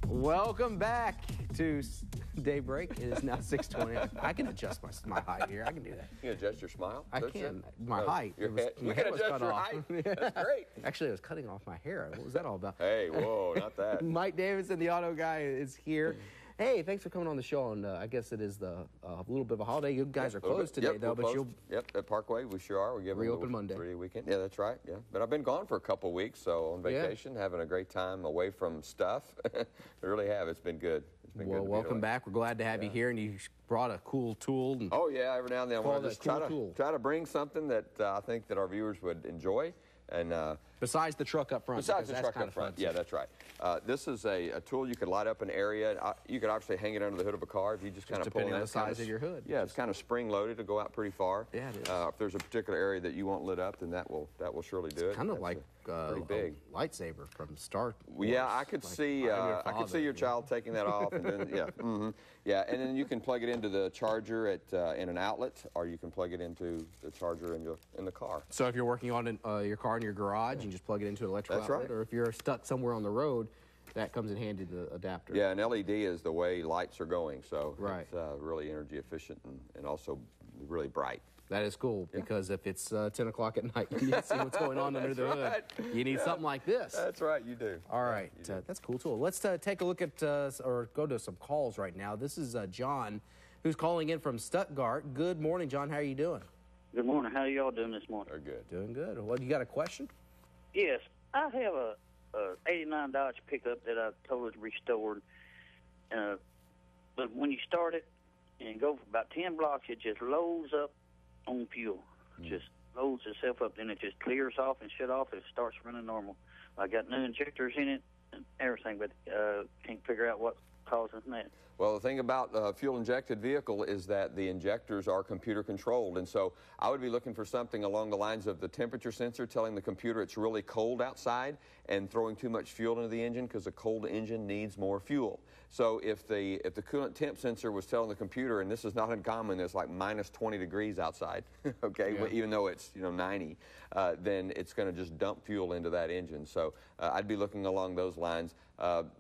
Welcome back to Daybreak. It is now 6:20. I can adjust my height here. I can do that. You can adjust your smile? I can. My height. You can adjust your height? That's great. Actually, I was cutting off my hair. What was that all about? Hey, whoa, not that. Mike Davidson, the auto guy, is here. Hey, thanks for coming on the show. And I guess it is a little bit of a holiday. You guys are closed today, though. But you'll at Parkway, we sure are. We're giving reopen Monday. 3-day weekend. Yeah, that's right. Yeah, but I've been gone for a couple of weeks, so on vacation, having a great time away from stuff. I really have. It's been good. It's been good. Welcome back. We're glad to have you here, and you brought a cool tool. And oh yeah, every now and then I want to just try to bring something that I think that our viewers would enjoy. And besides the truck up front. Besides the truck up front, yeah, that's right. This is a tool you could light up an area. You could obviously hang it under the hood of a car if you just kind of pull it. Depending on the size of your hood. Yeah, it's kind of spring loaded to go out pretty far. Yeah, it is. If there's a particular area that you want lit up, then that will surely do it. Kind of like pretty big lightsaber from Star Wars. Yeah, I could see your child taking that off, and then yeah, and then you can plug it into the charger in an outlet, or you can plug it into the charger in the car. So if you're working on your car in your garage, you can just plug it into an electrical outlet, or if you're stuck somewhere on the road, that comes in handy, the adapter. Yeah, and LED is the way lights are going, so it's really energy efficient and also really bright. That is cool, because if it's 10 o'clock at night, you need to see what's going on under the hood. You need something like this. That's right, you do. All right, that's a cool tool. Let's take a look at, or go to some calls right now. This is John, who's calling in from Stuttgart. Good morning, John. How are you doing? Good morning. How are y'all doing this morning? Very good. Doing good. Well, you got a question? Yes. I have a 89 Dodge pickup that I totally restored. But when you start it and go for about 10 blocks, it just loads up on fuel. Just loads itself up, then it just clears off and shut off, and it starts running normal. I got new injectors in it and everything, but can't figure out what's causing that. Well, the thing about a fuel-injected vehicle is that the injectors are computer-controlled, and so I would be looking for something along the lines of the temperature sensor telling the computer it's really cold outside and throwing too much fuel into the engine, because a cold engine needs more fuel. So if the coolant temp sensor was telling the computer, and this is not uncommon, it's like minus 20 degrees outside, okay, even though it's 90, then it's going to just dump fuel into that engine. So I'd be looking along those lines.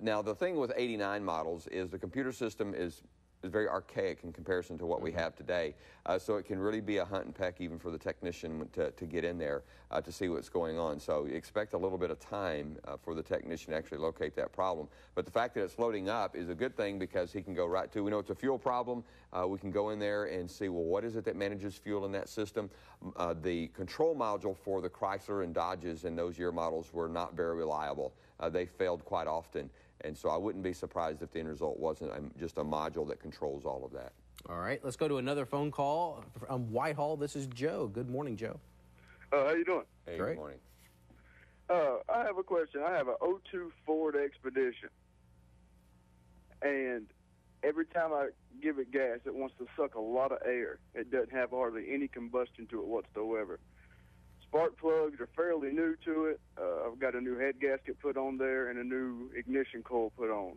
Now the thing with 89 models is the computer system is very archaic in comparison to what we have today. So it can really be a hunt and peck even for the technician to get in there to see what's going on. So you expect a little bit of time for the technician to actually locate that problem. But the fact that it's loading up is a good thing, because he can go right to, we know it's a fuel problem, we can go in there and see, well, what is it that manages fuel in that system? The control module for the Chrysler and Dodges in those year models were not very reliable. They failed quite often. And so I wouldn't be surprised if the end result wasn't just a module that controls all of that. All right, let's go to another phone call from Whitehall. This is Joe. Good morning, Joe. How you doing? Hey, Great. Good morning. I have a question. I have an 02 Ford Expedition, and every time I give it gas, it wants to suck a lot of air. It doesn't have hardly any combustion to it whatsoever. Spark plugs are fairly new to it. I've got a new head gasket put on there and a new ignition coil put on.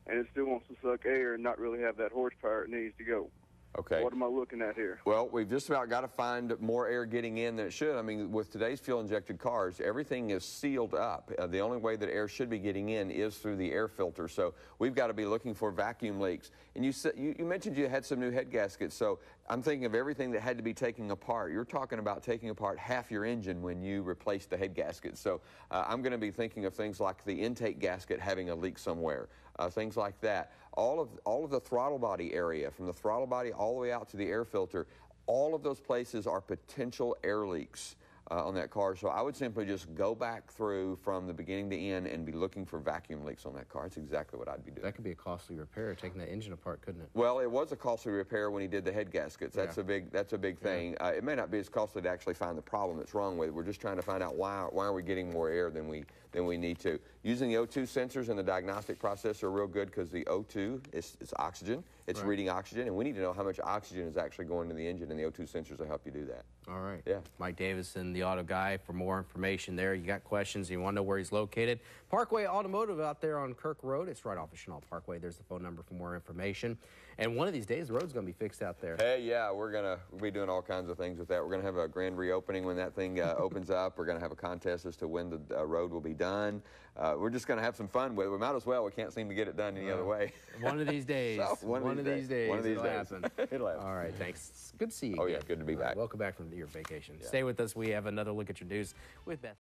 And it still wants to suck air and not really have that horsepower it needs to go. Okay. What am I looking at here? Well, we've just about got to find more air getting in than it should. I mean, with today's fuel-injected cars, everything is sealed up. The only way that air should be getting in is through the air filter. So we've got to be looking for vacuum leaks. And you mentioned you had some new head gaskets. So I'm thinking of everything that had to be taken apart. You're talking about taking apart half your engine when you replace the head gasket. So I'm going to be thinking of things like the intake gasket having a leak somewhere, things like that. All of the throttle body area, from the throttle body all the way out to the air filter, all of those places are potential air leaks on that car. So I would simply just go back through from the beginning to end and be looking for vacuum leaks on that car. That's exactly what I'd be doing. That could be a costly repair, taking that engine apart, couldn't it? Well, it was a costly repair when he did the head gaskets. That's a big thing. It may not be as costly to actually find the problem that's wrong with it. We're just trying to find out why are we getting more air than we need to. Using the O2 sensors in the diagnostic process are real good, because the O2 is oxygen. It's reading oxygen, and we need to know how much oxygen is actually going to the engine, and the O2 sensors will help you do that. All right. Yeah. Mike Davidson, the auto guy. For more information there, you got questions, you want to know where he's located. Parkway Automotive out there on Kirk Road. It's right off of Chenal Parkway. There's the phone number for more information. And one of these days, the road's going to be fixed out there. Hey, yeah, we'll be doing all kinds of things with that. We're going to have a grand reopening when that thing opens up. We're going to have a contest as to when the road will be done. We're just going to have some fun with it. We might as well. We can't seem to get it done any other way. One of these days. One of these days. It'll happen. It'll happen. All right, thanks. Good to see you Oh, again. yeah, good to be back. Welcome back from your vacation. Yeah. Stay with us. We have another look at your news with Beth.